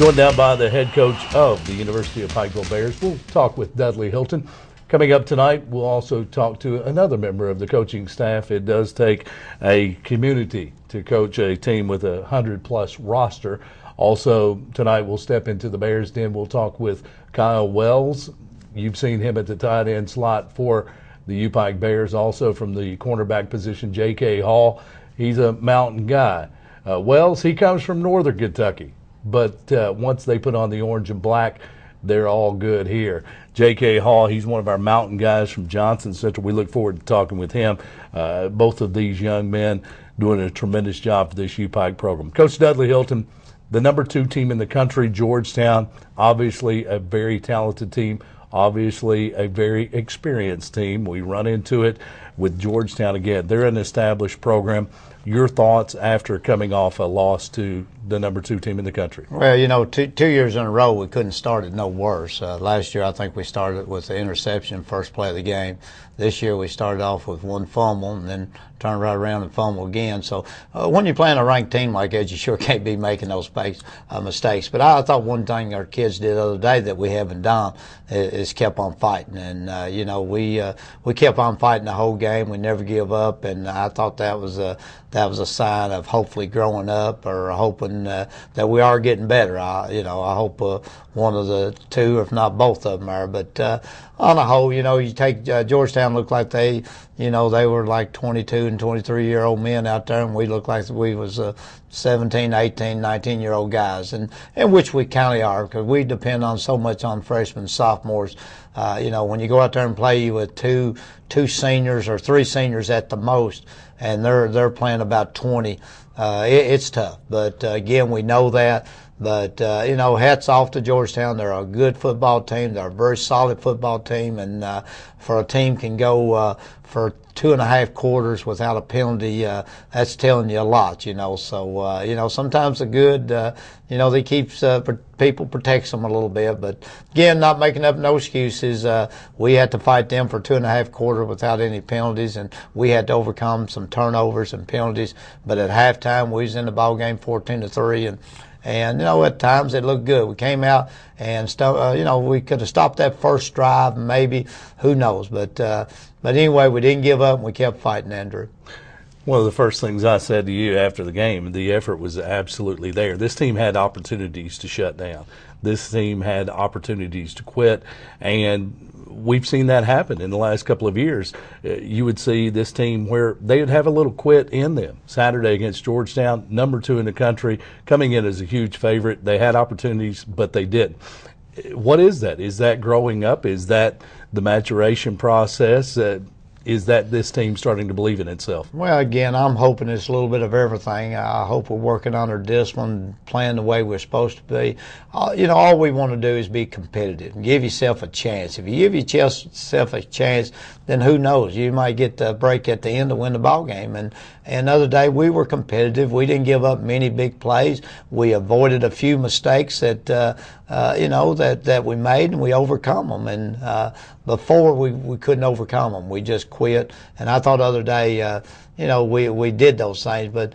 Joined now by the head coach of the University of Pikeville Bears. We'll talk with Dudley Hilton. Coming up tonight, we'll also talk to another member of the coaching staff. It does take a community to coach a team with a 100-plus roster. Also, tonight we'll step into the Bears den. We'll talk with Kyle Wells. You've seen him at the tight end slot for the UPike Bears. Also from the cornerback position, J.K. Hall. He's a mountain guy. Wells, he comes from northern Kentucky. But once they put on the orange and black, they're all good here. J.K. Hall, he's one of our mountain guys from Johnson Central. We look forward to talking with him. Both of these young men doing a tremendous job for this UPike program. Coach Dudley Hilton, the number 2 team in the country, Georgetown, obviously a very talented team, obviously a very experienced team. We run into it with Georgetown again. They're an established program. Your thoughts after coming off a loss to the number 2 team in the country? Well, you know, two years in a row we couldn't start it no worse. Last year I think we started with the interception first play of the game. This year we started off with 1 fumble and then turned right around and fumble again. So when you're playing a ranked team like that, you sure can't be making those mistakes. But I thought one thing our kids did the other day that we haven't done is kept on fighting. And, you know, we kept on fighting the whole game. We never give up. And I thought that was a sign of hopefully growing up or hoping that we are getting better. I hope one of the 2, if not both of them are. But on the whole, you know, you take Georgetown looked like they were like 22 and 23-year-old men out there, and we looked like we was 17, 18, 19-year-old guys, and which we kind of are because we depend on so much on freshmen, sophomores. You know, when you go out there and play with two seniors or 3 seniors at the most, and they're playing about 20, it's tough. But again, we know that. But, you know, hats off to Georgetown. They're a good football team. They're a very solid football team. And for a team can go for 2.5 quarters without a penalty, that's telling you a lot, you know. So, you know, sometimes the good, you know, they keeps people protects them a little bit. But, again, not making up no excuses. We had to fight them for 2.5 quarters without any penalties, and we had to overcome some turnovers and penalties. But at halftime, we was in the ball game 14-3, and you know, at times it looked good. We came out and you know, we could have stopped that first drive, maybe, who knows. But anyway, we didn't give up and we kept fighting, Andrew. One of the first things I said to you after the game, the effort was absolutely there. This team had opportunities to shut down. This team had opportunities to quit, and we've seen that happen in the last couple of years. You would see this team where they would have a little quit in them. Saturday against Georgetown, number 2 in the country, coming in as a huge favorite. They had opportunities, but they didn't. What is that? Is that growing up? Is that the maturation process? Is that this team starting to believe in itself? Well, again, I'm hoping it's a little bit of everything. I hope we're working on our discipline, playing the way we're supposed to be. You know, all we want to do is be competitive and give yourself a chance. If you give yourself a chance, then who knows? You might get the break at the end to win the ball game. And the other day we were competitive. We didn't give up many big plays. We avoided a few mistakes that you know, that we made, and we overcome them. And before we couldn't overcome them. We just quit. And I thought the other day, you know, we did those things. But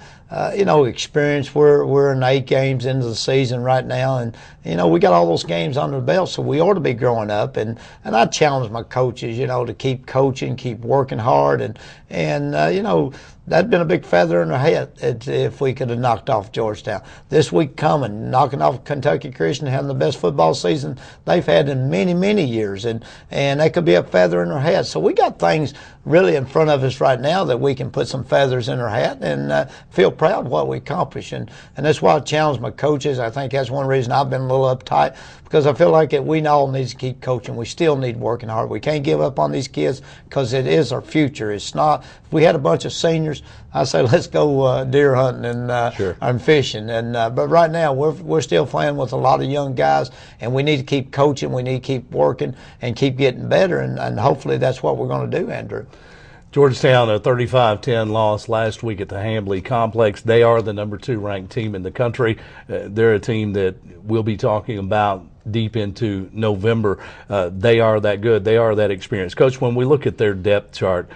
you know, experience. We're in 8 games into the season right now, and you know, we got all those games under the belt, so we ought to be growing up. And I challenge my coaches, you know, to keep coaching, keep working hard, and you know, that'd been a big feather in our head if we could have knocked off Georgetown. This week coming, knocking off Kentucky Christian, having the best football season they've had in many, many years, and that could be a feather in our hat. So we got things really in front of us right now that we can put some feathers in our hat and feel proud of what we accomplished. And that's why I challenge my coaches. I think that's one reason I've been a little uptight, because I feel like we all need to keep coaching. We still need working hard. We can't give up on these kids because it is our future. It's not. If we had a bunch of seniors, I say let's go deer hunting and fishing. But right now we're still playing with a lot of young guys, and we need to keep coaching. We need to keep working and keep getting better, and hopefully that's what we're going to do, Andrew. Georgetown, a 35-10 loss last week at the Hambly Complex. They are the number 2 ranked team in the country. They're a team that we'll be talking about deep into November. They are that good. They are that experienced. Coach, when we look at their depth chart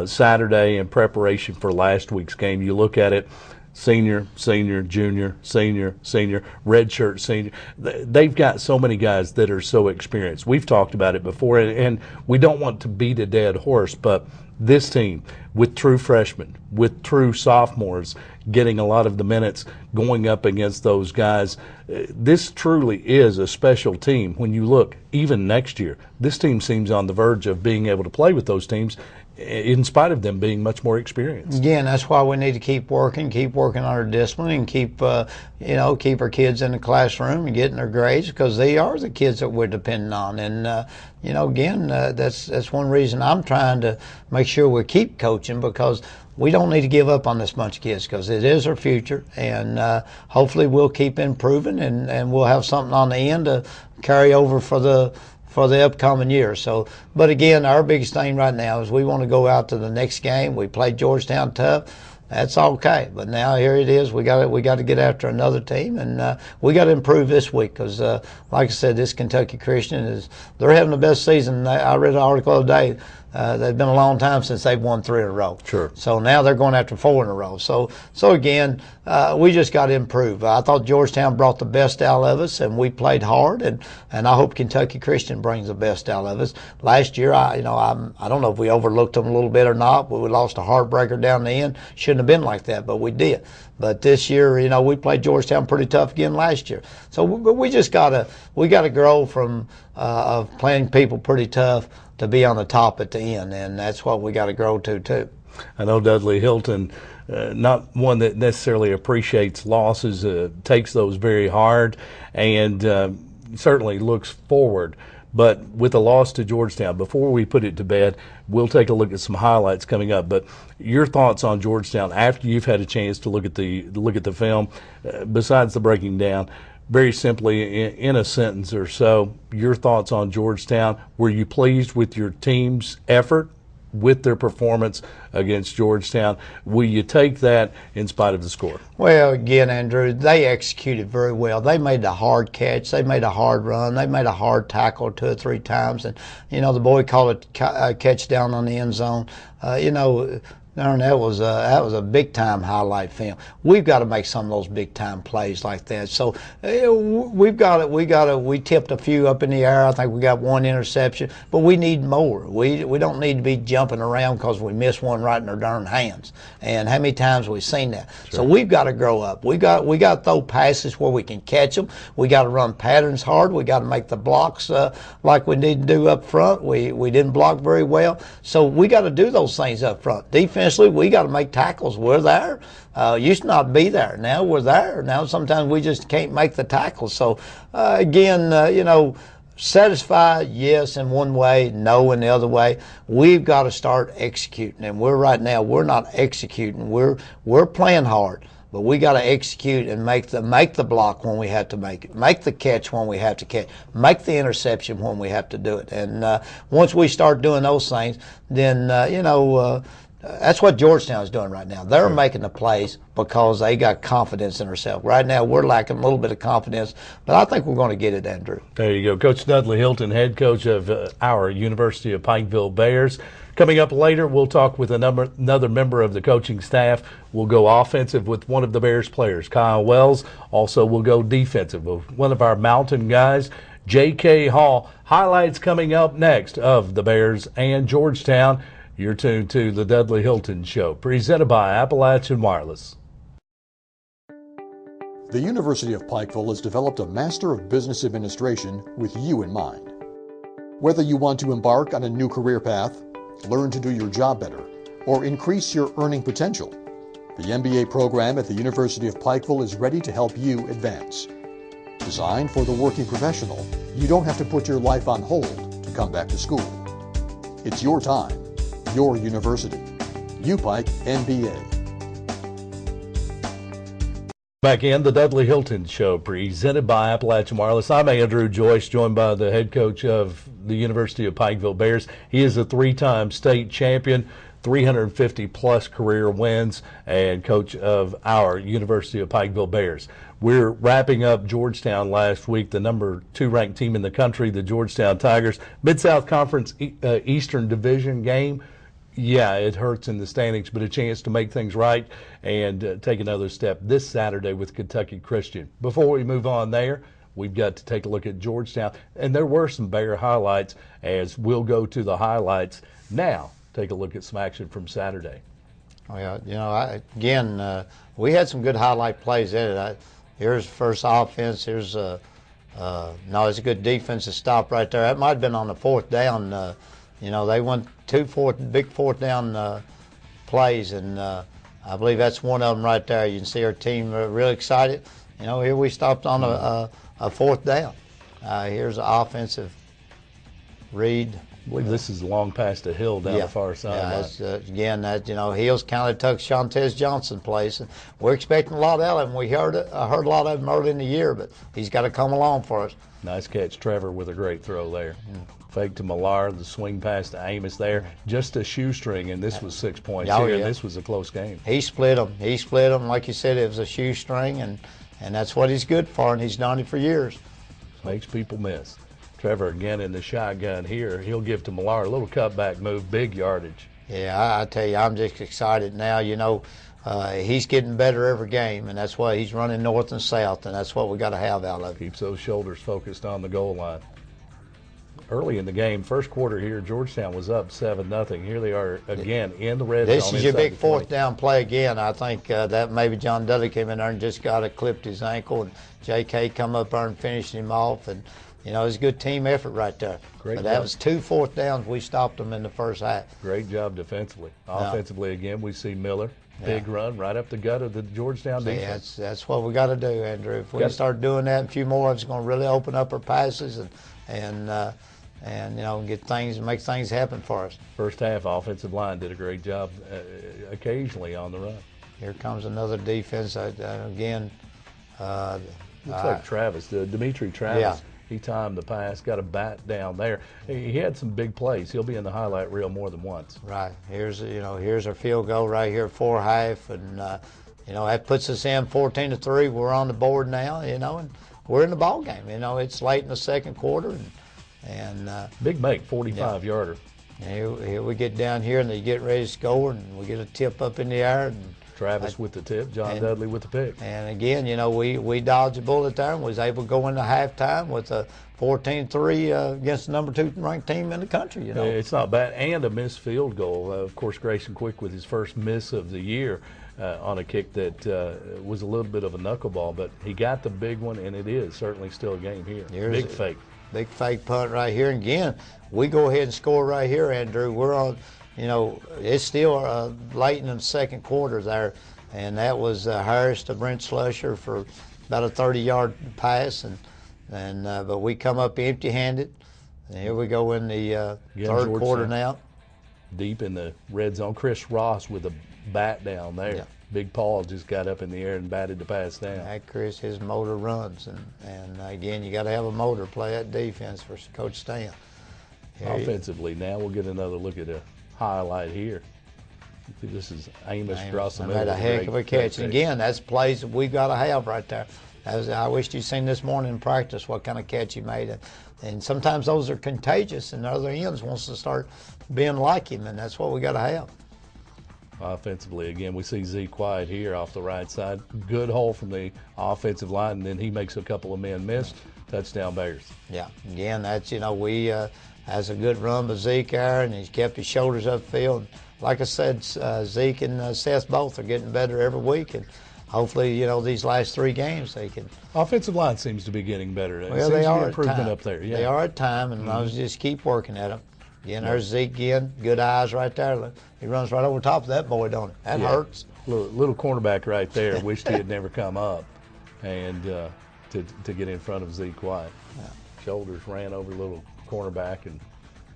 Saturday in preparation for last week's game, you look at it, senior, senior, junior, senior, senior, redshirt senior. They've got so many guys that are so experienced. We've talked about it before, and we don't want to beat a dead horse, but this team with true freshmen, with true sophomores, getting a lot of the minutes, going up against those guys, this truly is a special team. When you look, even next year, this team seems on the verge of being able to play with those teams in spite of them being much more experienced. Again, that's why we need to keep working on our discipline, and keep our kids in the classroom and getting their grades, because they are the kids that we're depending on. And again, that's one reason I'm trying to make sure we keep coaching, because we don't need to give up on this bunch of kids, because it is our future, and hopefully we'll keep improving, and we'll have something on the end to carry over for the upcoming year. So, but again, our biggest thing right now is we want to go out to the next game. We played Georgetown tough. That's okay. But now here it is. We got to get after another team, and we got to improve this week, because, like I said, this Kentucky Christian they're having the best season. I read an article the other day. They've been a long time since they've won 3 in a row. Sure. So now they're going after 4 in a row. So again, we just got to improve. I thought Georgetown brought the best out of us, and we played hard, and I hope Kentucky Christian brings the best out of us. Last year, I don't know if we overlooked them a little bit or not, but we lost a heartbreaker down the end. Shouldn't have been like that, but we did. But this year, we played Georgetown pretty tough again last year. So we just gotta grow from of playing people pretty tough to be on the top at the end, and that's what we got to grow to too. I know Dudley Hilton, not one that necessarily appreciates losses, takes those very hard, and certainly looks forward. But with a loss to Georgetown, before we put it to bed, we'll take a look at some highlights coming up. But your thoughts on Georgetown after you've had a chance to look at the film, besides the breaking down. Very simply, in a sentence or so, your thoughts on Georgetown. Were you pleased with your team's effort, with their performance against Georgetown? Will you take that in spite of the score? Well, again, Andrew, they executed very well. They made a hard catch. They made a hard run. They made a hard tackle 2 or 3 times. And, the boy called it a catch down on the end zone. Darn, that was a big time highlight film. We've got to make some of those big time plays like that. So we tipped a few up in the air. I think we got 1 interception, but we need more. We don't need to be jumping around because we missed one right in our darn hands. And how many times we've seen that? Sure. So we've got to grow up. We got to throw passes where we can catch them. We got to run patterns hard. We got to make the blocks like we need to do up front. We didn't block very well, so we got to do those things up front. Defensively, we got to make tackles. We're there. Used to not be there. Now we're there. Now sometimes we just can't make the tackles. So again, satisfied, yes, in one way, no in the other way. We've got to start executing, and we're not executing. We're playing hard, but we got to execute and make the block when we have to make it, make the catch when we have to catch, make the interception when we have to do it. And once we start doing those things, then that's what Georgetown is doing right now. They're making the plays because they got confidence in themselves. Right now, we're lacking a little bit of confidence, but I think we're going to get it, Andrew. There you go. Coach Dudley Hilton, head coach of our University of Pikeville Bears. Coming up later, we'll talk with another member of the coaching staff. We'll go offensive with one of the Bears players, Kyle Wells. Also, we'll go defensive with one of our Mountain guys, J.K. Hall. Highlights coming up next of the Bears and Georgetown. You're tuned to the Dudley Hilton Show, presented by Appalachian Wireless. The University of Pikeville has developed a Master of Business Administration with you in mind. Whether you want to embark on a new career path, learn to do your job better, or increase your earning potential, the MBA program at the University of Pikeville is ready to help you advance. Designed for the working professional, you don't have to put your life on hold to come back to school. It's your time. Your university. UPike MBA. Back in the Dudley Hilton Show, presented by Appalachian Wireless. I'm Andrew Joyce, joined by the head coach of the University of Pikeville Bears. He is a 3-time state champion, 350-plus career wins, and coach of our University of Pikeville Bears. We're wrapping up Georgetown last week, the number 2 ranked team in the country, the Georgetown Tigers. Mid-South Conference Eastern Division game. Yeah, it hurts in the standings, but a chance to make things right and take another step this Saturday with Kentucky Christian. Before we move on there, we've got to take a look at Georgetown, and there were some Bear highlights as we'll go to the highlights. Now, take a look at some action from Saturday. Well, you know, we had some good highlight plays in it. Here's first offense. Here's no, it's a good defensive stop right there. That might have been on the fourth down. You know, they went big fourth down plays, and I believe that's one of them right there. You can see our team really excited. You know, here we stopped on a fourth down. Here's an offensive read. I believe this is a long pass to Hill down the far side. Yeah, again, that, you know, Hill's kind of took Shantez Johnson's place, and we're expecting a lot out of him. We heard a lot of him early in the year, but he's got to come along for us. Nice catch, Trevor, with a great throw there. Fake to Millar, the swing pass to Amos there. Just a shoestring, and this was 6 points here, and this was a close game. He split them. He split them. Like you said, it was a shoestring, and that's what he's good for, and he's done it for years. Makes people miss. Trevor again in the shotgun here. He'll give to Millar a little cutback move, big yardage. Yeah, I tell you, I'm just excited now. You know, he's getting better every game, and that's why he's running north and south, and that's what we got to have out of him. Keeps those shoulders focused on the goal line. Early in the game, first quarter here, Georgetown was up 7-0. Here they are again in the red zone. This is your big fourth down play again. I think that maybe John Dudley came in there and just clipped his ankle, and J.K. come up there and finished him off, and you know, it was a good team effort right there. Great but job. That was 2 fourth downs. We stopped them in the first half. Great job defensively. Offensively, again, we see Miller. Big run right up the gut of the Georgetown defense. That's what we got to do, Andrew. If we start doing that, and a few more, it's going to really open up our passes and you know, make things happen for us. First half, offensive line did a great job occasionally on the run. Here comes another defense again. Looks like Travis, Dimitri Travis. Yeah. He timed the pass, got a bat down there. He had some big plays. He'll be in the highlight reel more than once. Right. Here's our field goal right here, 4.5, and you know, that puts us in 14-3. We're on the board now, you know, and we're in the ball game. You know, it's late in the second quarter, and big make, 45-yarder. Here we get down here, and they get ready to score, and we get a tip up in the air, and Travis with the tip, John Dudley with the pick. And again, you know, we dodged a bullet there and was able to go into halftime with a 14-3 against the number 2 ranked team in the country. You know, it's not bad, and a missed field goal. Of course, Grayson Quick with his first miss of the year on a kick that was a little bit of a knuckleball, but he got the big one, and it is certainly still a game here. Big fake. Big fake punt right here. And again, we go ahead and score right here, Andrew. We're on. You know, it's still late in the second quarter there, and that was Harris to Brent Slusher for about a 30-yard pass, but we come up empty-handed, and here we go in the third quarter now. Deep in the red zone, Chris Ross with a bat down there. Yeah. Big Paul just got up in the air and batted the pass down. That Chris, his motor runs, and again, you got to have a motor play that defense for Coach Stan. Offensively, now we'll get another look at a highlight here. This is Amos Drossel. Made a heck of a catch. And again, that's plays that we got to have right there. I wished you'd seen this morning in practice what kind of catch he made. And sometimes those are contagious, and the other ends wants to start being like him, and that's what we got to have. Offensively, again, we see Zeke White here off the right side. Good hole from the offensive line, and then he makes a couple of men miss. Touchdown Bears. Yeah, again, that's, you know, we has a good run by Zeke there, and he's kept his shoulders upfield. Like I said, Zeke and Seth both are getting better every week, and hopefully, you know, these last 3 games they can. Offensive line seems to be getting better. Well, they are improvement up there. Yeah. They are at time, and I just keep working at them. Again, there's Zeke again. Good eyes right there. He runs right over top of that boy, don't he? That hurts. Little cornerback right there. Wished he had never come up, and to get in front of Zeke White. Yeah. Shoulders ran over little cornerback, and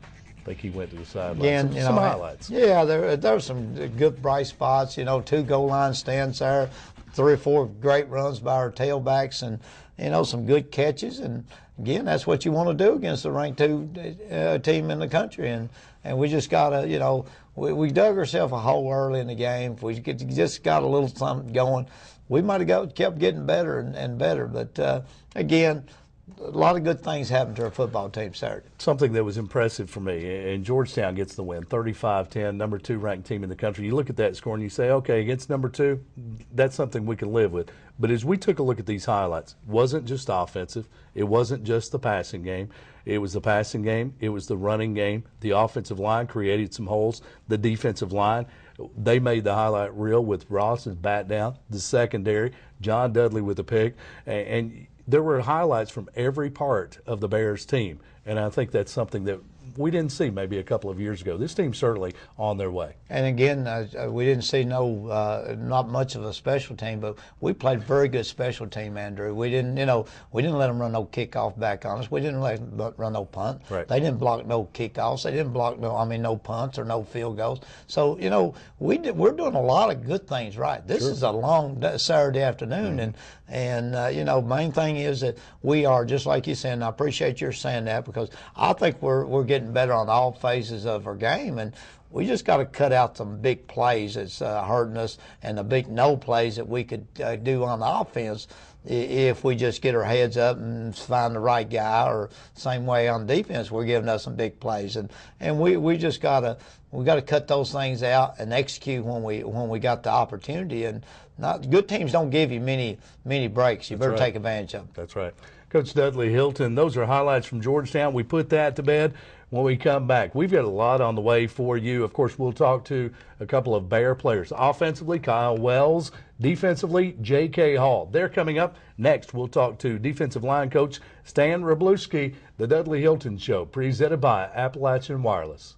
I think he went to the sideline. Again, some highlights. Yeah, there were some good bright spots. You know, 2 goal line stands there, 3 or 4 great runs by our tailbacks, and you know, some good catches. And again, that's what you want to do against the ranked 2 team in the country. And we just got to, you know, we dug ourselves a hole early in the game. If we just got a little something going, we might have kept getting better and better. But again, a lot of good things happened to our football team Saturday. Something that was impressive for me, and Georgetown gets the win, 35-10, number 2 ranked team in the country. You look at that score and you say, okay, against number 2, that's something we can live with. But as we took a look at these highlights, it wasn't just offensive. It wasn't just the passing game. It was the passing game. It was the running game. The offensive line created some holes. The defensive line, they made the highlight reel with Ross's bat down. The secondary, John Dudley with a pick. And there were highlights from every part of the Bears team. And I think that's something that we didn't see maybe a couple of years ago. This team's certainly on their way. And again, we didn't see not much of a special team, but we played very good special team, Andrew. We didn't let them run no kickoff back on us. We didn't let them run no punt. Right. They didn't block no kickoffs. They didn't block no punts or no field goals. So we're doing a lot of good things right. This is a long Saturday afternoon, and main thing is that we are, just like you said, and I appreciate your saying that, because I think we're getting better on all phases of our game, and we just got to cut out some big plays that's hurting us, and the big no plays that we could do on the offense if we just get our heads up and find the right guy. Or same way on defense, we're giving us some big plays, and we just got to cut those things out and execute when we got the opportunity. And good teams don't give you many breaks. You better take advantage of them. That's right. Coach Dudley Hilton, those are highlights from Georgetown. We put that to bed when we come back. We've got a lot on the way for you. Of course, we'll talk to a couple of Bear players. Offensively, Kyle Wells. Defensively, J.K. Hall. They're coming up. Next, we'll talk to defensive line coach Stan Wroblewski. The Dudley Hilton Show, presented by Appalachian Wireless.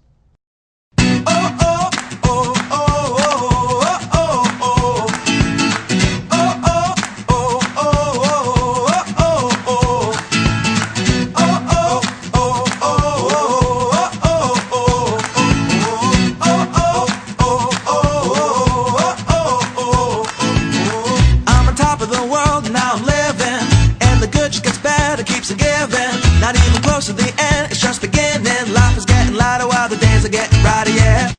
Not even close to the end, it's just beginning. Life is getting lighter while the days are getting brighter, yeah.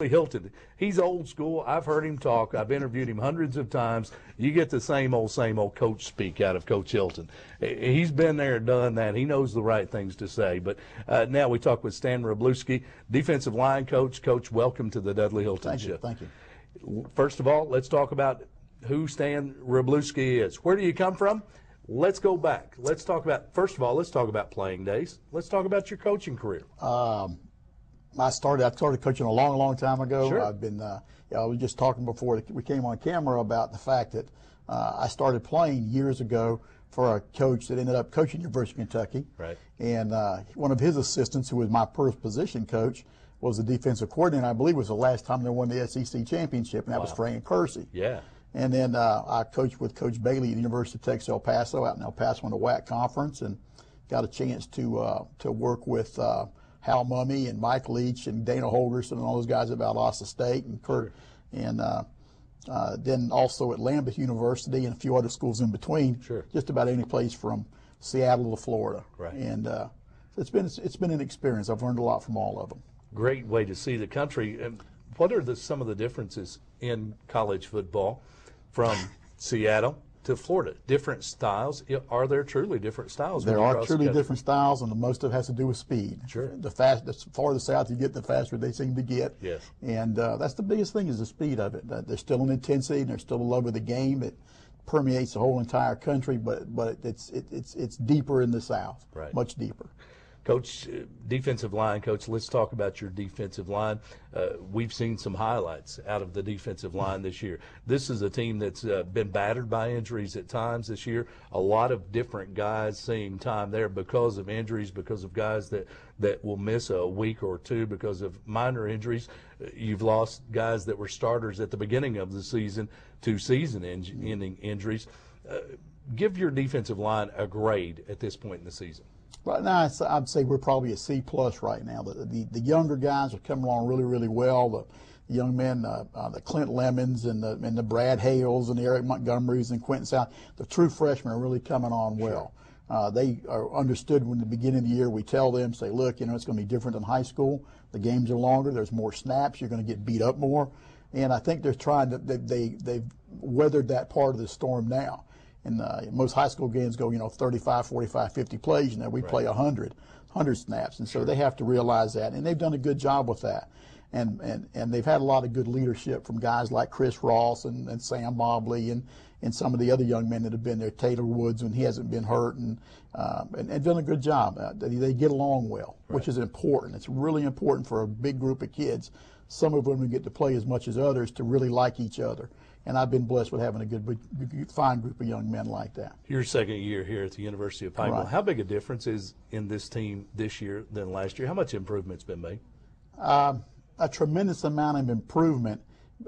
Hilton, he's old school. I've heard him talk. I've interviewed him hundreds of times. You get the same old coach speak out of Coach Hilton. He's been there and done that. He knows the right things to say. But now we talk with Stan Wroblewski, defensive line coach. Coach, welcome to the Dudley Hilton Show. Thank you. First of all, let's talk about who Stan Wroblewski is. Where do you come from? Let's go back. Let's talk about playing days. Let's talk about your coaching career. I started coaching a long time ago. Sure. I've been, I was just talking before we came on camera about the fact that I started playing years ago for a coach that ended up coaching University of Kentucky. Right. And one of his assistants, who was my first position coach, was the defensive coordinator. I believe it was the last time they won the SEC championship, and that was Frank Kersey. Yeah. And then I coached with Coach Bailey at the University of Texas El Paso out in El Paso in the WAC conference, and got a chance to work with Hal Mumme and Mike Leach and Dana Holgerson and all those guys at Valdosta State and Kurt, and then also at Lambeth University and a few other schools in between. Sure. Just about any place from Seattle to Florida. Right. And it's been an experience. I've learned a lot from all of them. Great way to see the country. And what are some of the differences in college football from Seattle to Florida? Different styles. Are there truly different styles? There are truly different styles, and the most of it has to do with speed. Sure. The farther south you get, the faster they seem to get. Yes. And that's the biggest thing, is the speed of it. There's still an intensity, and there's still a love of the game that permeates the whole entire country, but it's deeper in the South. Right. Much deeper. Coach, defensive line coach, let's talk about your defensive line. We've seen some highlights out of the defensive line this year. This is a team that's been battered by injuries at times this year. A lot of different guys seeing time there because of injuries, because of guys that will miss a week or two because of minor injuries. You've lost guys that were starters at the beginning of the season to season-ending injuries. Give your defensive line a grade at this point in the season. Right now, I'd say we're probably a C+ right now. The younger guys are coming along really well. The young men, the Clint Lemons and the Brad Hales and the Eric Montgomerys and Quentin South, the true freshmen are really coming on well. Sure. They are understood when the beginning of the year we tell them, say, look, it's going to be different than high school. The games are longer. There's more snaps. You're going to get beat up more. And I think they're trying to, they've weathered that part of the storm now. And most high school games go, 35, 45, 50 plays. We play 100 snaps. And so they have to realize that. And they've done a good job with that. And they've had a lot of good leadership from guys like Chris Ross and Sam Mobley and some of the other young men that have been there, Taylor Woods when he hasn't been hurt, and done a good job. They get along well, which is important. It's really important for a big group of kids, some of them who get to play as much as others, to really like each other. And I've been blessed with having a fine group of young men like that. Your second year here at the University of Pikeville. Right. How big a difference is in this team this year than last year? How much improvement's been made? A tremendous amount of improvement.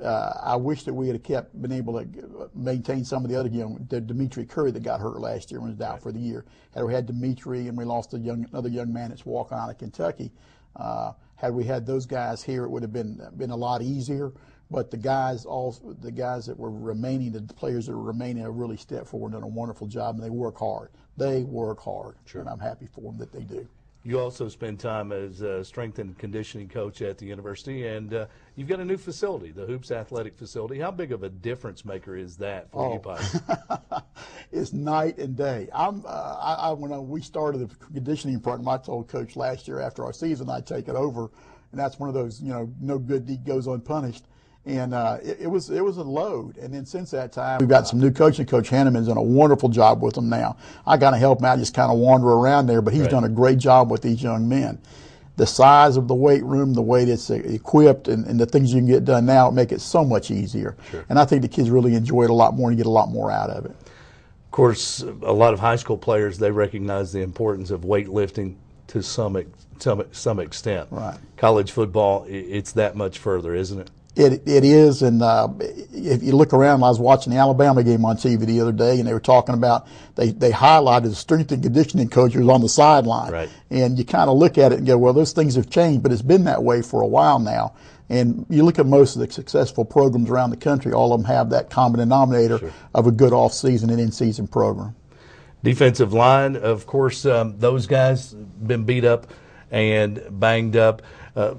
I wish that we had been able to maintain some of the other Dimitri Curry that got hurt last year and was out for the year. Had we had Dimitri and we lost another young man that's walking out of Kentucky, had we had those guys here, it would have been a lot easier. But the guys that were remaining, the players that were remaining, have really stepped forward and done a wonderful job, and they work hard. They work hard, and I'm happy for them that they do. You also spend time as a strength and conditioning coach at the university, and you've got a new facility, the Hoops Athletic Facility. How big of a difference maker is that for you, Pike? It's night and day. When we started the conditioning program, I told Coach last year after our season I'd take it over, and that's one of those, no good deed goes unpunished. And it was a load. And then since that time, we've got some new coaching. Coach Hanneman's done a wonderful job with them now. I got to help him out, just kind of wander around there, but he's done a great job with these young men. The size of the weight room, the way it's equipped, and the things you can get done now make it so much easier. Sure. And I think the kids really enjoy it a lot more and get a lot more out of it. Of course, a lot of high school players, they recognize the importance of weightlifting to some extent. Right. College football, it's that much further, isn't it? It is, and if you look around, I was watching the Alabama game on TV the other day, and they were talking about, they highlighted the strength and conditioning coach who was on the sideline. Right. And you kind of look at it and go, well, those things have changed, but it's been that way for a while now. And you look at most of the successful programs around the country, all of them have that common denominator of a good off-season and in-season program. Defensive line, of course, those guys been beat up and banged up.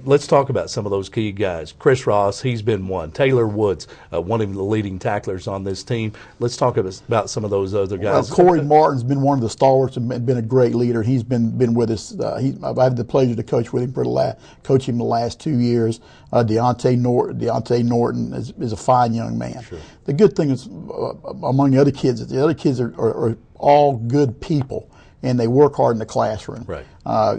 Let's talk about some of those key guys. Chris Ross, he's been one. Taylor Woods, one of the leading tacklers on this team. Let's talk about some of those other guys. Well, Corey Martin's been one of the stalwarts and been a great leader. He's been with us. I've had the pleasure to coach with him coach him the last 2 years. Deontay Norton is a fine young man. Sure. The good thing is among the other kids are all good people, and they work hard in the classroom. Right.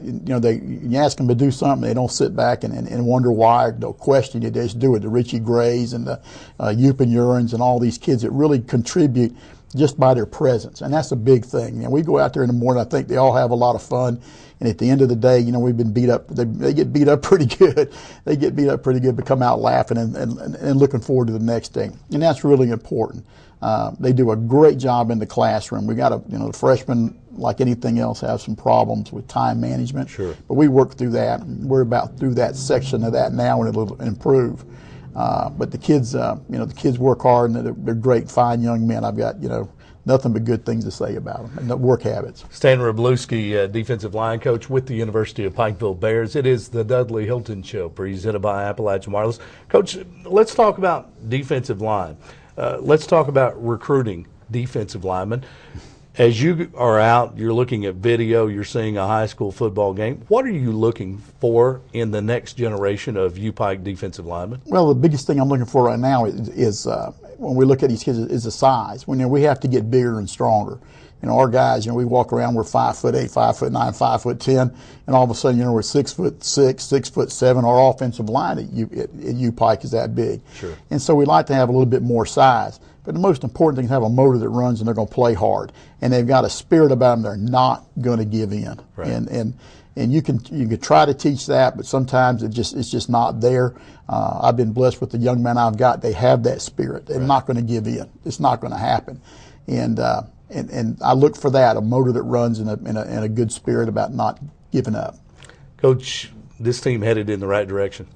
You ask them to do something, they don't sit back and wonder why, or they'll question you. They just do it. The Richie Grays and the Yupin Urins and all these kids that really contribute just by their presence, and that's a big thing. We go out there in the morning, I think they all have a lot of fun, and at the end of the day, we've been beat up. They get beat up pretty good. They get beat up pretty good, but come out laughing and looking forward to the next day, and that's really important. They do a great job in the classroom. We got the freshmen, like anything else, have some problems with time management. Sure. But we work through that. We're about through that section of that now, and it'll improve. But the kids, the kids work hard, and they're great, fine young men. I've got, nothing but good things to say about them and the work habits. Stan Wroblewski, defensive line coach with the University of Pikeville Bears. It is the Dudley Hilton Show, presented by Appalachian Wireless. Coach, let's talk about defensive line. Let's talk about recruiting defensive linemen. As you are out, you're looking at video, you're seeing a high school football game. What are you looking for in the next generation of UPike defensive linemen? Well, the biggest thing I'm looking for right now is when we look at these kids, is the size. We have to get bigger and stronger. Our guys, we walk around, we're 5'8", 5'9", 5'10", and all of a sudden, we're 6'6", 6'7". Our offensive line at UPike is that big. Sure. And so we like to have a little bit more size. But the most important thing is have a motor that runs, and they're going to play hard, and they've got a spirit about them. They're not going to give in. Right. And you can try to teach that, but sometimes it's just not there. I've been blessed with the young men I've got. They have that spirit. They're not going to give in. It's not going to happen. And I look for that, a motor that runs in a good spirit about not giving up. Coach, this team headed in the right direction?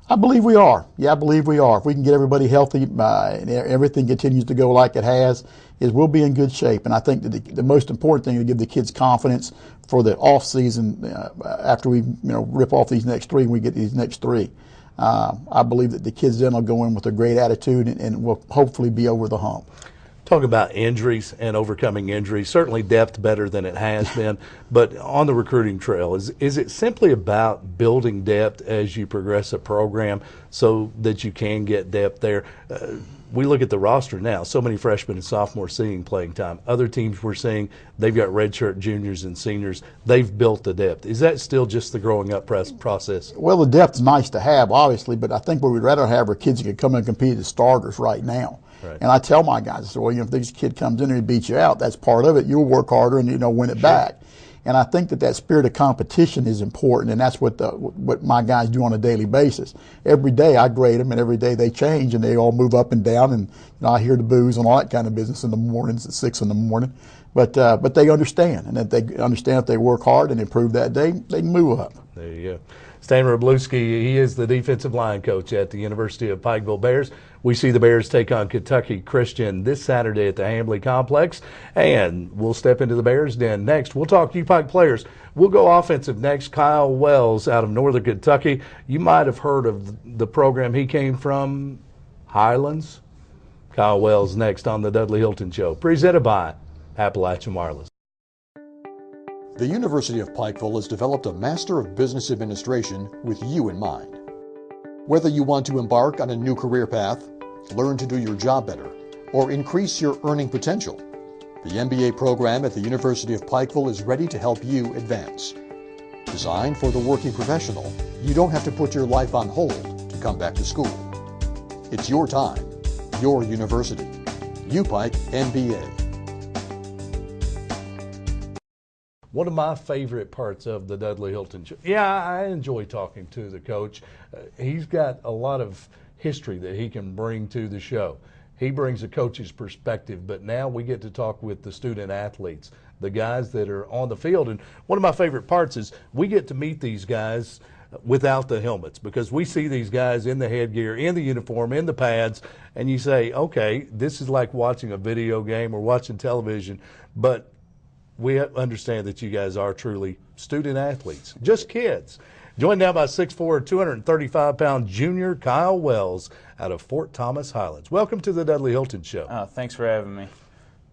I believe we are. Yeah, I believe we are. If we can get everybody healthy and everything continues to go like it has, we'll be in good shape. And I think that the most important thing is to give the kids confidence for the off season after we rip off these next three and we get these next three. I believe that the kids then will go in with a great attitude and will hopefully be over the hump. Talk about injuries and overcoming injuries. Certainly depth better than it has been, but on the recruiting trail, is it simply about building depth as you progress a program so that you can get depth there? We look at the roster now, so many freshmen and sophomores seeing playing time. Other teams we're seeing, they've got redshirt juniors and seniors. They've built the depth. Is that still just the growing up process? Well, the depth's nice to have, obviously, but I think what we'd rather have are kids who can come in and compete as starters right now. Right. And I tell my guys, I say, well, if this kid comes in here and beats you out, that's part of it. You'll work harder and, win it back. And I think that spirit of competition is important, and that's what my guys do on a daily basis. Every day I grade them, and every day they change, and they all move up and down. And I hear the boos and all that kind of business in the mornings at 6 in the morning. But they understand, and that they understand if they work hard and improve that day, they can move up. There you go. Stan Wroblewski, he is the defensive line coach at the University of Pikeville Bears. We see the Bears take on Kentucky Christian this Saturday at the Hambley Complex, and we'll step into the Bears Den next. We'll talk U-Pike players. We'll go offensive next. Kyle Wells out of Northern Kentucky. You might have heard of the program he came from, Highlands. Kyle Wells next on the Dudley Hilton Show, presented by Appalachian Wireless. The University of Pikeville has developed a Master of Business Administration with you in mind. Whether you want to embark on a new career path, learn to do your job better, or increase your earning potential, the MBA program at the University of Pikeville is ready to help you advance. Designed for the working professional, you don't have to put your life on hold to come back to school. It's your time, your university. UPike MBA. One of my favorite parts of the Dudley Hilton Show. Yeah, I enjoy talking to the coach. He's got a lot of history that he can bring to the show. He brings a coach's perspective, but now we get to talk with the student athletes, the guys that are on the field. And one of my favorite parts is we get to meet these guys without the helmets, because we see these guys in the headgear, in the uniform, in the pads, and you say, okay, this is like watching a video game or watching television, but we understand that you guys are truly student athletes, just kids. Joined now by 6'4", 235-pound junior Kyle Wells out of Fort Thomas Highlands. Welcome to the Dudley Hilton Show. Thanks for having me.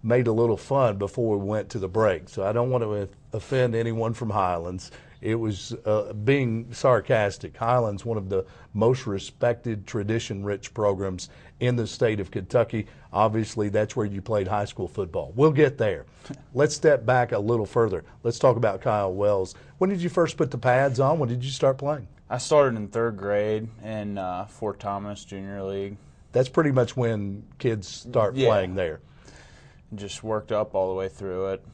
Made a little fun before we went to the break, so I don't want to offend anyone from Highlands. It was being sarcastic. Highlands, one of the most respected, tradition-rich programs in the state of Kentucky. Obviously, that's where you played high school football. We'll get there. Let's step back a little further. Let's talk about Kyle Wells. When did you first put the pads on? When did you start playing? I started in 3rd grade in Fort Thomas Junior League. That's pretty much when kids start playing there. Just worked up all the way through it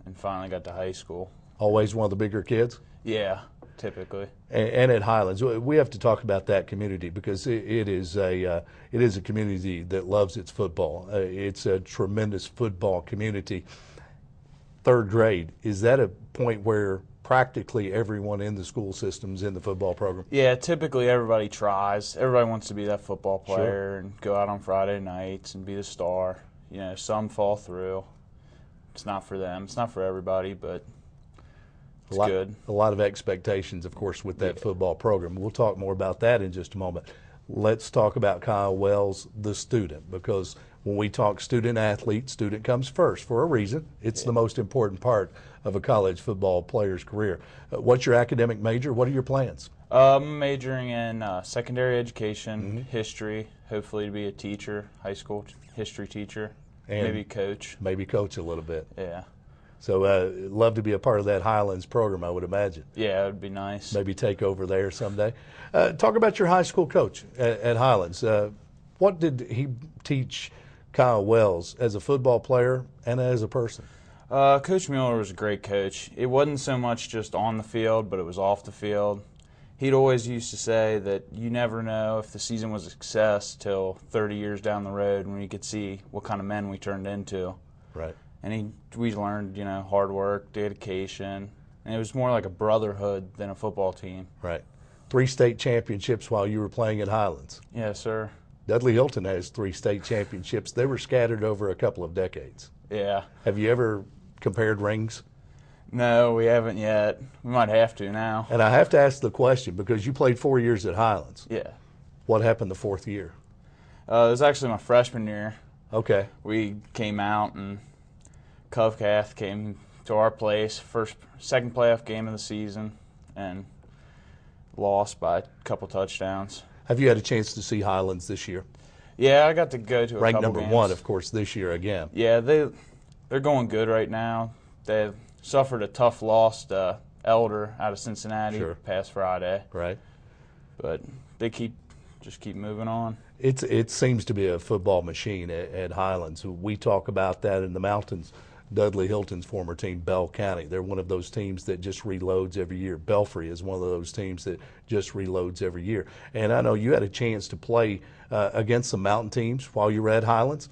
and finally got to high school. Always one of the bigger kids? Yeah, typically. And at Highlands, we have to talk about that community, because it is a community that loves its football. It's a tremendous football community. 3rd grade, is that a point where practically everyone in the school system's in the football program? Yeah, typically everybody tries. Everybody wants to be that football player and go out on Friday nights and be the star. Some fall through. It's not for them. It's not for everybody, but it's good. A lot of expectations, of course, with that football program. We'll talk more about that in just a moment. Let's talk about Kyle Wells, the student, because when we talk student athlete, student comes first for a reason. It's the most important part of a college football player's career. What's your academic major? What are your plans? I'm majoring in secondary education, history, hopefully to be a teacher, high school history teacher, and maybe coach. Maybe coach a little bit. Yeah. So love to be a part of that Highlands program, I would imagine. Yeah, it would be nice. Maybe take over there someday. Talk about your high school coach at Highlands. What did he teach Kyle Wells as a football player and as a person? Coach Mueller was a great coach. It wasn't so much just on the field, but it was off the field. He'd always used to say that you never know if the season was a success till 30 years down the road when you could see what kind of men we turned into. Right. And we learned, hard work, dedication, and it was more like a brotherhood than a football team. Right. 3 state championships while you were playing at Highlands. Yes, sir. Dudley Hilton has 3 state championships. They were scattered over a couple of decades. Yeah. Have you ever compared rings? No, we haven't yet. We might have to now. And I have to ask the question because you played 4 years at Highlands. Yeah. What happened the 4th year? It was actually my freshman year. Okay. We came out and Covcath came to our place, second playoff game of the season, and lost by a couple touchdowns. Have you had a chance to see Highlands this year? Yeah, I got to go to a Ranked couple number games. 1, of course, this year again. Yeah, they're going good right now. They suffered a tough loss to Elder out of Cincinnati past Friday. Right. But they keep moving on. It seems to be a football machine at Highlands. We talk about that in the mountains. Dudley Hilton's former team, Bell County, they're one of those teams that just reloads every year. Belfry is one of those teams that just reloads every year. And I know you had a chance to play against some mountain teams while you were at Highlands.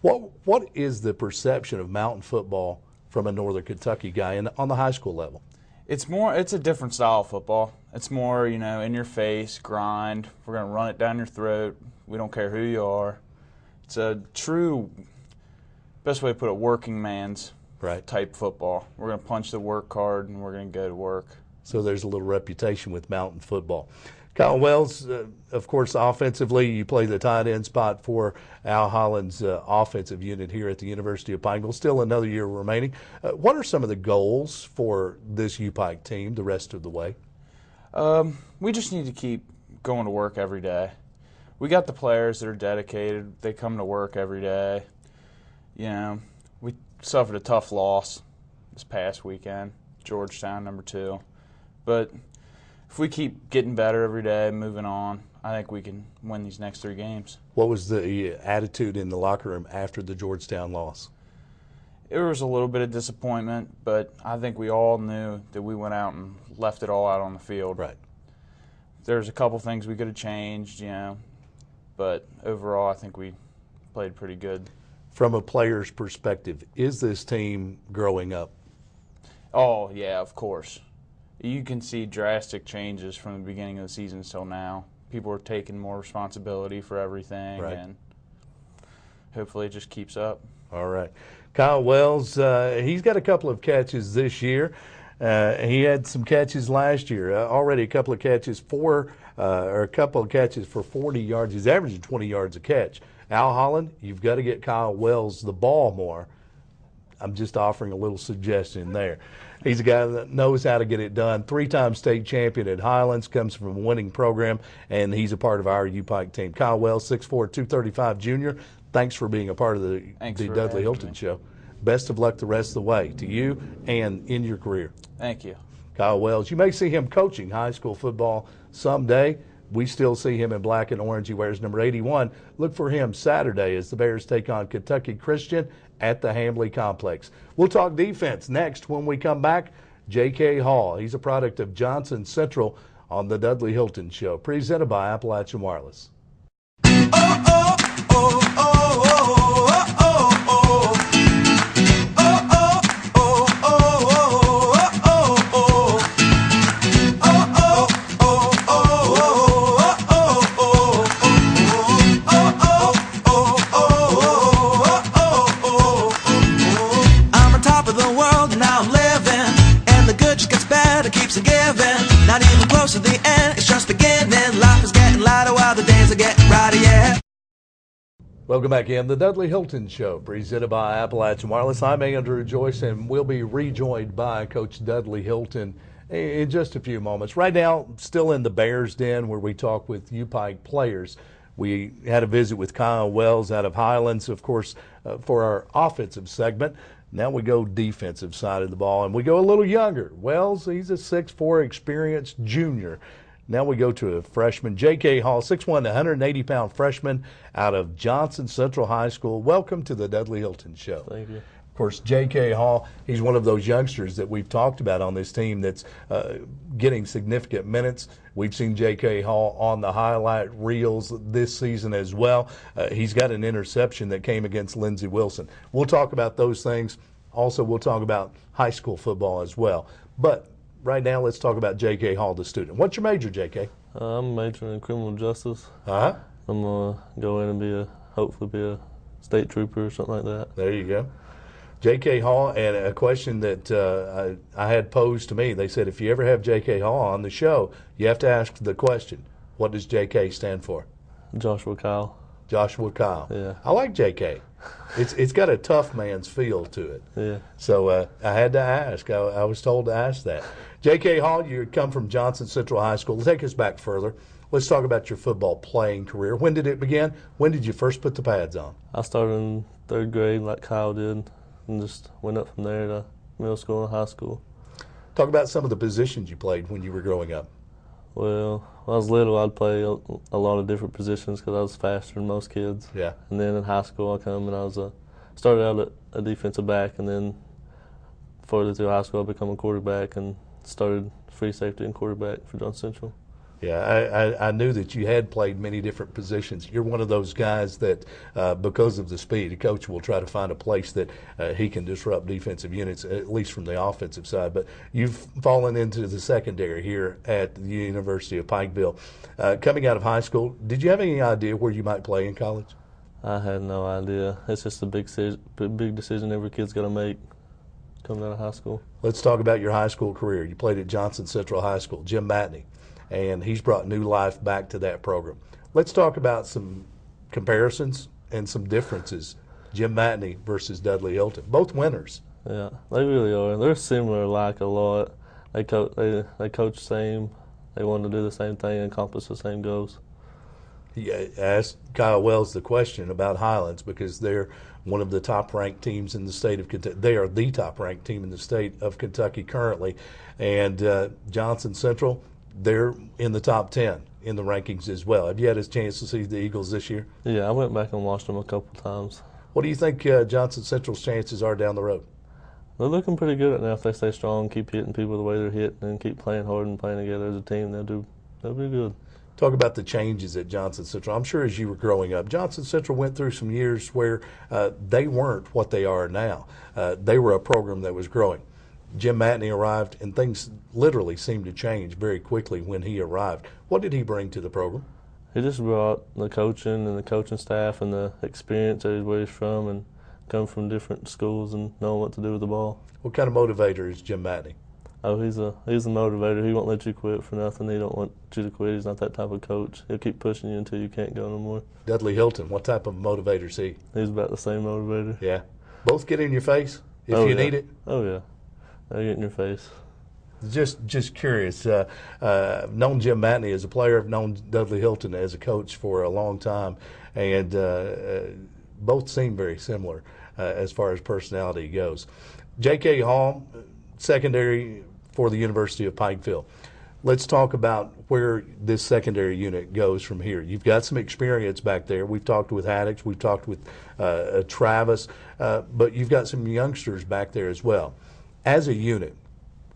What is the perception of mountain football from a Northern Kentucky guy on the high school level? It's a different style of football. It's more, in your face, grind. We're going to run it down your throat. We don't care who you are. It's a true, best way to put it, working man's type football. We're going to punch the work card and we're going to go to work. So there's a little reputation with mountain football. Kyle Wells, of course, offensively, you play the tight end spot for Al Holland's offensive unit here at the University of Pikeville. Still another year remaining. What are some of the goals for this U-Pike team the rest of the way? We just need to keep going to work every day. We got the players that are dedicated. They come to work every day. We suffered a tough loss this past weekend, Georgetown, number 2. But if we keep getting better every day, moving on, I think we can win these next 3 games. What was the attitude in the locker room after the Georgetown loss? It was a little bit of disappointment, but I think we all knew that we went out and left it all out on the field. Right. There's a couple things we could have changed, but overall I think we played pretty good. From a player's perspective, is this team growing up? Oh, yeah, of course. You can see drastic changes from the beginning of the season till now. People are taking more responsibility for everything, and hopefully it just keeps up. All right. Kyle Wells, he's got a couple of catches this year. He had some catches last year. Already a couple of catches for 40 yards. He's averaging 20 yards a catch. Al Holland, you've got to get Kyle Wells the ball more. I'm just offering a little suggestion there. He's a guy that knows how to get it done. 3-time state champion at Highlands, comes from a winning program, and he's a part of our U-Pike team. Kyle Wells, 6'4", 235 junior. Thanks for being a part of the Dudley Hilton Show. Best of luck the rest of the way to you and in your career. Thank you. Kyle Wells, you may see him coaching high school football someday. We still see him in black and orange. He wears number 81. Look for him Saturday as the Bears take on Kentucky Christian at the Hambley Complex. We'll talk defense next when we come back. J.K. Hall, he's a product of Johnson Central on the Dudley Hilton Show, presented by Appalachian Wireless. Not even close to the end, it's just beginning. Life is getting lighter while the days are getting brighter, yeah. Welcome back in the Dudley Hilton Show, presented by Appalachian Wireless. I'm Andrew Joyce, and we'll be rejoined by Coach Dudley Hilton in just a few moments. Right now, still in the Bears Den, where we talk with U-Pike players. We had a visit with Kyle Wells out of Highlands, of course, for our offensive segment. Now we go defensive side of the ball, and we go a little younger. Wells, he's a 6'4", experienced junior. Now we go to a freshman, J.K. Hall, 6'1", 180-pound freshman out of Johnson Central High School. Welcome to the Dudley Hilton Show. Thank you. Of course, J.K. Hall, he's one of those youngsters that we've talked about on this team that's getting significant minutes. We've seen J.K. Hall on the highlight reels this season as well. He's got an interception that came against Lindsey Wilson. We'll talk about those things. Also, we'll talk about high school football as well. But right now, let's talk about J.K. Hall, the student. What's your major, J.K.? I'm majoring in criminal justice. Uh-huh. I'm going to go in and hopefully be a state trooper or something like that. There you go. J.K. Hall, and a question that I had posed to me. They said if you ever have J.K. Hall on the show, you have to ask the question, what does J.K. stand for? Joshua Kyle. Joshua Kyle. Yeah. I like JK. It's got a tough man's feel to it. Yeah. So I had to ask. I was told to ask that. J.K. Hall, you come from Johnson Central High School. Take us back further. Let's talk about your football playing career. When did it begin? When did you first put the pads on? I started in 3rd grade like Kyle did and just went up from there to middle school and high school. Talk about some of the positions you played when you were growing up. Well, when I was little, I'd play a lot of different positions because I was faster than most kids. Yeah. And then in high school, I come and I was started out at a defensive back, and then further through high school, I became a quarterback and started free safety and quarterback for Johnson Central. Yeah, I knew that you had played many different positions. You're one of those guys that, because of the speed, a coach will try to find a place that he can disrupt defensive units, at least from the offensive side. But you've fallen into the secondary here at the University of Pikeville. Coming out of high school, did you have any idea where you might play in college? I had no idea. It's just a big decision every kid's got to make coming out of high school. Let's talk about your high school career. You played at Johnson Central High School, Jim Matney, and he's brought new life back to that program. Let's talk about some comparisons and some differences. Jim Matney versus Dudley Hilton, both winners. Yeah, they really are. They're similar, like a lot. They coach the same. They want to do the same thing and accomplish the same goals. He asked Kyle Wells the question about Highlands because they're one of the top-ranked teams in the state of Kentucky. They are the top-ranked team in the state of Kentucky currently. And Johnson Central, they're in the top 10 in the rankings as well. Have you had a chance to see the Eagles this year? Yeah, I went back and watched them a couple times. What do you think Johnson Central's chances are down the road? They're looking pretty good right now. If they stay strong, keep hitting people the way they're hitting, and keep playing hard and playing together as a team, they'll be good. Talk about the changes at Johnson Central. I'm sure as you were growing up, Johnson Central went through some years where they weren't what they are now. They were a program that was growing. Jim Matney arrived, and things literally seemed to change very quickly when he arrived. What did he bring to the program? He just brought the coaching and the coaching staff and the experience of where he's from and come from different schools and knowing what to do with the ball. What kind of motivator is Jim Matney? Oh, he's a motivator. He won't let you quit for nothing. He don't want you to quit. He's not that type of coach. He'll keep pushing you until you can't go no more. Dudley Hilton, what type of motivator is he? He's about the same motivator. Yeah. Both get in your face if you need it? Oh, yeah. They'll get in your face. Just curious. I've known Jim Matney as a player. I've known Dudley Hilton as a coach for a long time, and both seem very similar as far as personality goes. J.K. Hall, secondary for the University of Pikeville. Let's talk about where this secondary unit goes from here. You've got some experience back there. We've talked with Haddix. We've talked with Travis. But you've got some youngsters back there as well. As a unit,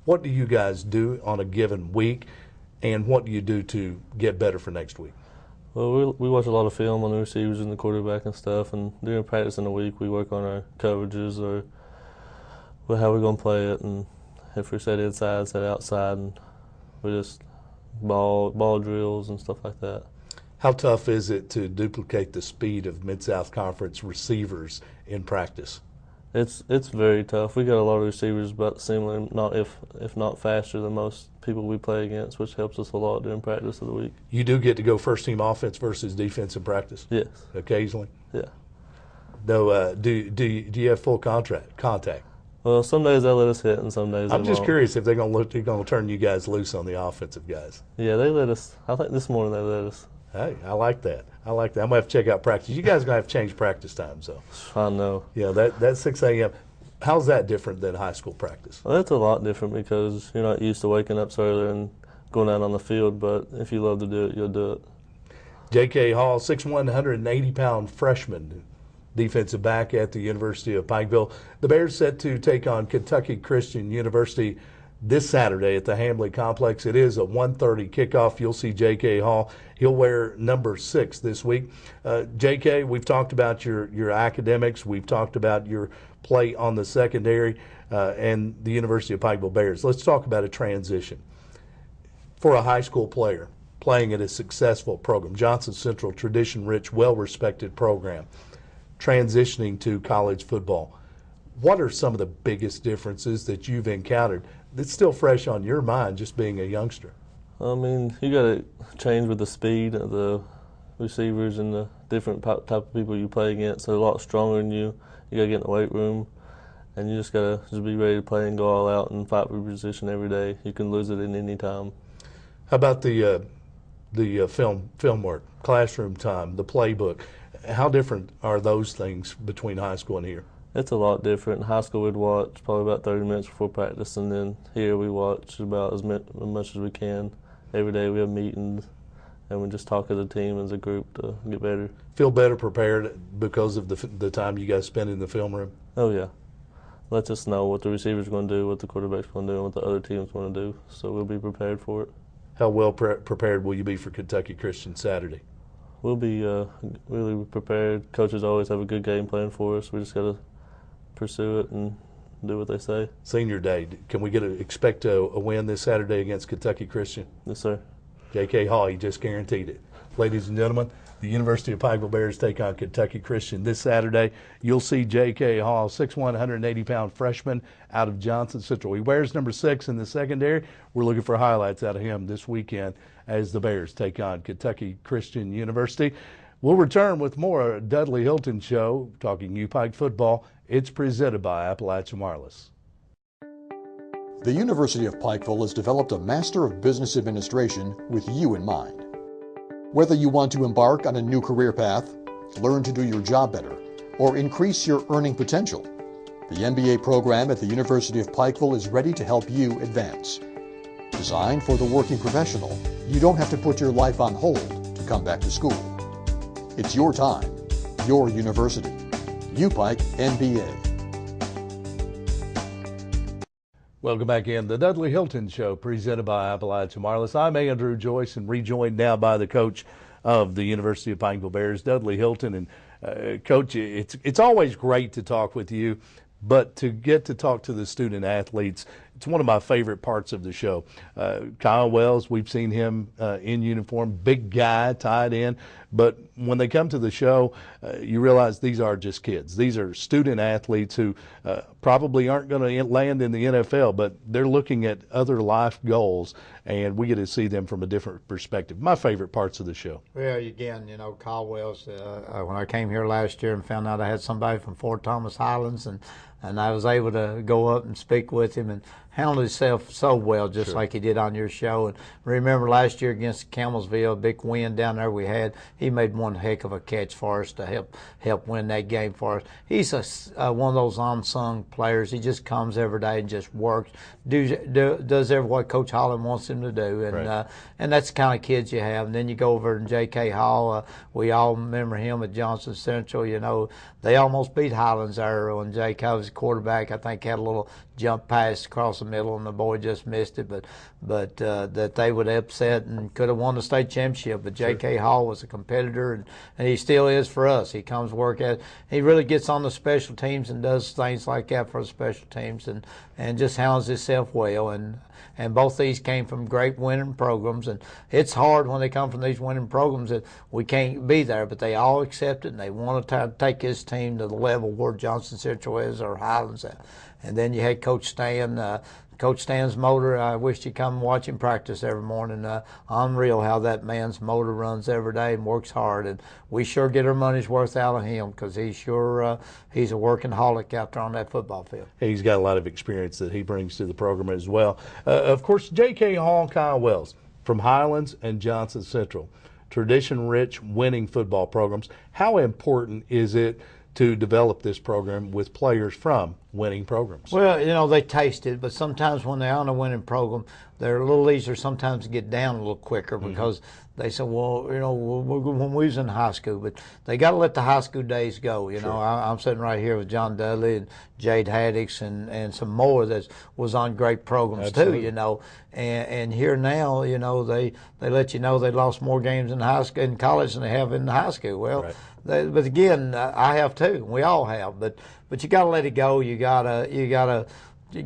what do you guys do on a given week, and what do you do to get better for next week? Well, we watch a lot of film on the receivers and the quarterback and stuff, and during practice in the week we work on our coverages or how we're going to play it, and if we're set inside, set outside, and we just ball drills and stuff like that. How tough is it to duplicate the speed of Mid-South Conference receivers in practice? It's very tough. We got a lot of receivers about similar, if not faster than most people we play against, which helps us a lot during practice of the week. You do get to go first team offense versus defense in practice? Yes. Occasionally? Yeah. Though, do you have full contact? Well, some days they let us hit, and some days I'm they just won't. curious if they're going to turn you guys loose on the offensive guys. Yeah, they let us. I think this morning they let us. Hey, I like that. I'm going to have to check out practice. You guys are going to have to change practice times, though. I know. Yeah, that 6 a.m. How's that different than high school practice? Well, that's a lot different because you're not used to waking up so early and going out on the field, but if you love to do it, you'll do it. J.K. Hall, 6'1", 180-pound freshman, defensive back at the University of Pikeville. The Bears set to take on Kentucky Christian University this Saturday at the Hambley Complex. It is a 1:30 kickoff. You'll see J.K. Hall. He'll wear number 6 this week. J.K., we've talked about your academics. We've talked about your play on the secondary and the University of Pikeville Bears. Let's talk about a transition. For a high school player playing at a successful program, Johnson Central, tradition-rich, well-respected program, transitioning to college football, what are some of the biggest differences that you've encountered that's still fresh on your mind just being a youngster? I mean, you got to change with the speed of the receivers and the different type of people you play against. They're a lot stronger than you. You got to get in the weight room, and you just got to just be ready to play and go all out and fight for your position every day. You can lose it at any time. How about the film work, classroom time, the playbook? How different are those things between high school and here? It's a lot different. In high school, we'd watch probably about 30 minutes before practice, and then here we watch about as much as we can. Every day we have meetings, and we just talk as a team, as a group, to get better. Feel better prepared because of the time you guys spend in the film room? Oh, yeah. Lets us know what the receiver's going to do, what the quarterback's going to do, and what the other team's going to do, so we'll be prepared for it. How well prepared will you be for Kentucky Christian Saturday? We'll be really prepared. Coaches always have a good game plan for us. We just got to pursue it and do what they say. Senior Day, can we expect a win this Saturday against Kentucky Christian? Yes, sir. J.K. Hall, he just guaranteed it. Ladies and gentlemen, the University of Pikeville Bears take on Kentucky Christian this Saturday. You'll see J.K. Hall, 6'1", 180-pound freshman out of Johnson Central. He wears number 6 in the secondary. We're looking for highlights out of him this weekend as the Bears take on Kentucky Christian University. We'll return with more Dudley Hilton Show, talking U-Pike football. It's presented by Appalachian Wireless. The University of Pikeville has developed a Master of Business Administration with you in mind. Whether you want to embark on a new career path, learn to do your job better, or increase your earning potential, the MBA program at the University of Pikeville is ready to help you advance. Designed for the working professional, you don't have to put your life on hold to come back to school. It's your time, your university. U-Pike MBA. Welcome back in the Dudley Hilton Show, presented by Appalachian Wireless. I'm Andrew Joyce, and rejoined now by the coach of the University of Pikeville Bears, Dudley Hilton. And Coach, it's always great to talk with you, but to get to talk to the student athletes, it's one of my favorite parts of the show. Kyle Wells, we've seen him in uniform, big guy, tied in. But when they come to the show, you realize these are just kids. These are student athletes who probably aren't going to land in the NFL, but they're looking at other life goals, and we get to see them from a different perspective. My favorite parts of the show. Well, again, Kyle Wells, when I came here last year and found out I had somebody from Fort Thomas Highlands, and I was able to go up and speak with him and handled himself so well, just Sure. like he did on your show. And remember last year against Campbellsville, big win down there we had, he made one heck of a catch for us to help win that game for us. He's one of those unsung players. He just comes every day and just works, does every what Coach Holland wants him to do, and Right. And that's the kind of kids you have. And then you go over to J.K. Hall. We all remember him at Johnson Central. They almost beat Highlands there when J.K. was quarterback. I think had a little jump pass across the middle, and the boy just missed it. But that they would upset and could have won the state championship. But J.K. Hall was a competitor, and he still is for us. He comes to work at. He really gets on the special teams and does things like that for the special teams, and just handles himself well. And both these came from great winning programs, and it's hard when they come from these winning programs that we can't be there, but they all accept it, and they want to take his team to the level where Johnson Central is or Highlands at. And then you had Coach Stan. Coach Stan's motor, I wish you'd come and watch him practice every morning. Unreal how that man's motor runs every day and works hard. And we sure get our money's worth out of him because he's a working holic out there on that football field. He's got a lot of experience that he brings to the program as well. Of course, J.K. Hall, Kyle Wells from Highlands and Johnson Central, tradition-rich, winning football programs. How important is it to develop this program with players from winning programs? Well, they taste it, but sometimes when they're on a winning program, they're a little easier sometimes to get down a little quicker because they say, well, when we was in high school, but they got to let the high school days go. Sure. I'm sitting right here with John Dudley and Jade Haddix and some more that was on great programs Absolutely. too. And here now, they let you know they lost more games in high school in college than they have in high school. Well. Right. But again, I have too. We all have. But you got to let it go. You gotta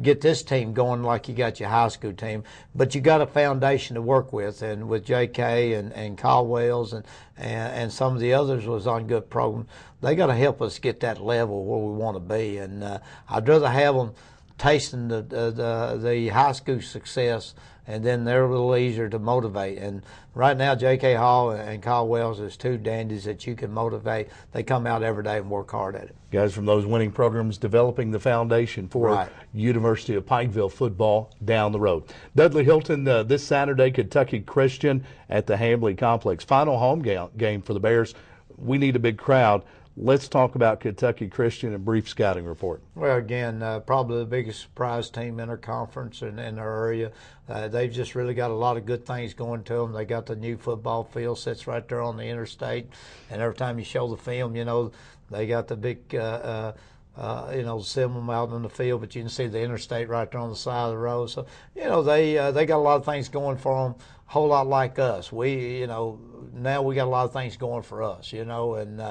get this team going like you got your high school team. But you got a foundation to work with, and with J.K. and Kyle Wells and some of the others was on good programs. They got to help us get that level where we want to be. And I'd rather have them tasting the high school success and then they're a little easier to motivate. And right now, J.K. Hall and Kyle Wells is two dandies that you can motivate. They come out every day and work hard at it. Guys from those winning programs developing the foundation for University of Pikeville football down the road. Dudley Hilton this Saturday, Kentucky Christian at the Hambley Complex. Final home game for the Bears. We need a big crowd. Let's talk about Kentucky Christian and brief scouting report. Well, again, probably the biggest surprise team in our conference and in our area. They've just really got a lot of good things going to them. They got the new football field sits right there on the interstate, and every time you show the film, you know, they got the big, you know, symbol out in the field, but you can see the interstate right there on the side of the road. So, you know, they got a lot of things going for them, a whole lot like us. We, you know, now we got a lot of things going for us, you know, and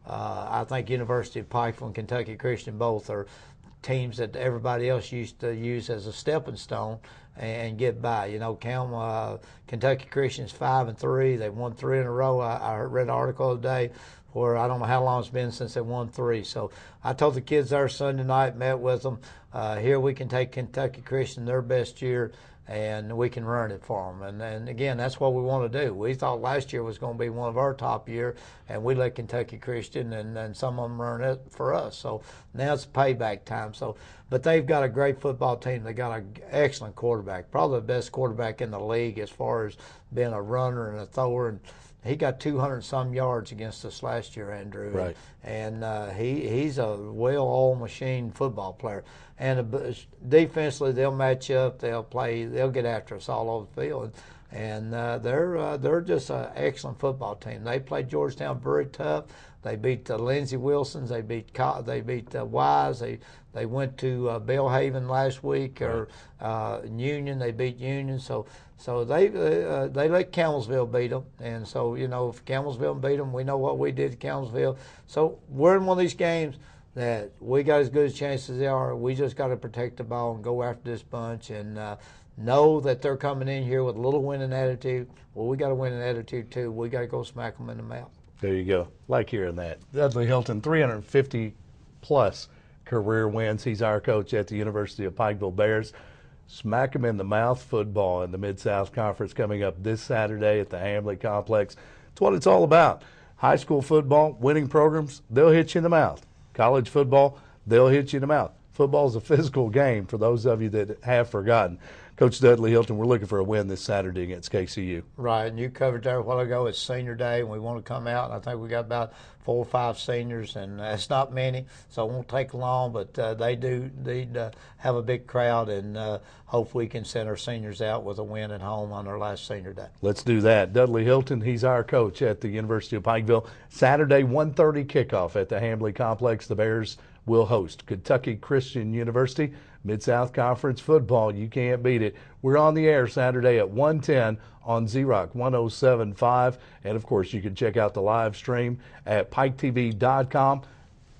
I think University of Pikeville and Kentucky Christian both are teams that everybody else used to use as a stepping stone and get by. You know, Kentucky Christian's 5-3. They won 3 in a row. I read an article today where I don't know how long it's been since they won 3. So I told the kids there Sunday night, met with them. Here we can take Kentucky Christian their best year, and we can run it for them. And again, that's what we want to do. We thought last year was going to be one of our top year, and we let Kentucky Christian and some of them run it for us. So now it's payback time. But they've got a great football team. They got an excellent quarterback, probably the best quarterback in the league as far as being a runner and a thrower. And he got 200-some yards against us last year, Andrew. Right. And he's a well-oiled machine football player. And defensively, they'll match up. They'll play. They'll get after us all over the field. And they're just an excellent football team. They played Georgetown very tough. They beat Lindsey Wilsons. They beat Wise. They went to Belhaven last week, or Union. They beat Union. So they let Campbellsville beat them. And so, you know, if Campbellsville beat them, we know what we did to Campbellsville. So we're in one of these games that we got as good a chance as they are. We just got to protect the ball and go after this bunch and know that they're coming in here with a little winning attitude. Well, we got to win an attitude too. We got to go smack them in the mouth. There you go. Like hearing that. Dudley Hilton, 350-plus career wins. He's our coach at the University of Pikeville Bears. Smack him in the mouth football in the Mid-South Conference coming up this Saturday at the Hambley Complex. It's what it's all about. High school football, winning programs, they'll hit you in the mouth. College football, they'll hit you in the mouth. Football is a physical game for those of you that have forgotten. Coach Dudley Hilton, we're looking for a win this Saturday against KCU. Right, and you covered there a while ago. It's senior day, and we want to come out. And I think we got about 4 or 5 seniors, and it's not many, so it won't take long. But they do need to have a big crowd, and hope we can send our seniors out with a win at home on their last senior day. Let's do that. Dudley Hilton, he's our coach at the University of Pikeville. Saturday, 1:30 kickoff at the Hambley Complex. The Bears will host Kentucky Christian University. Mid-South Conference football, you can't beat it. We're on the air Saturday at 1:10 on Z-Rock 107.5. And, of course, you can check out the live stream at piketv.com.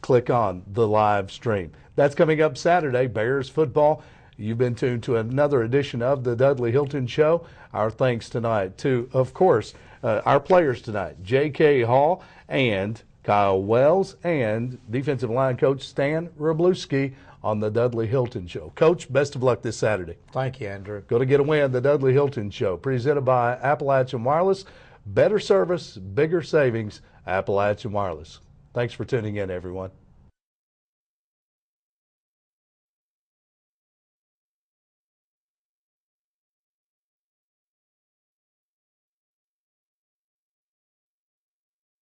Click on the live stream. That's coming up Saturday, Bears football. You've been tuned to another edition of the Dudley Hilton Show. Our thanks tonight to, of course, our players tonight, J.K. Hall and Kyle Wells, and defensive line coach Stan Wroblewski on the Dudley Hilton Show. Coach, best of luck this Saturday. Thank you, Andrew. Go to get a win, the Dudley Hilton Show, presented by Appalachian Wireless. Better service, bigger savings, Appalachian Wireless. Thanks for tuning in, everyone.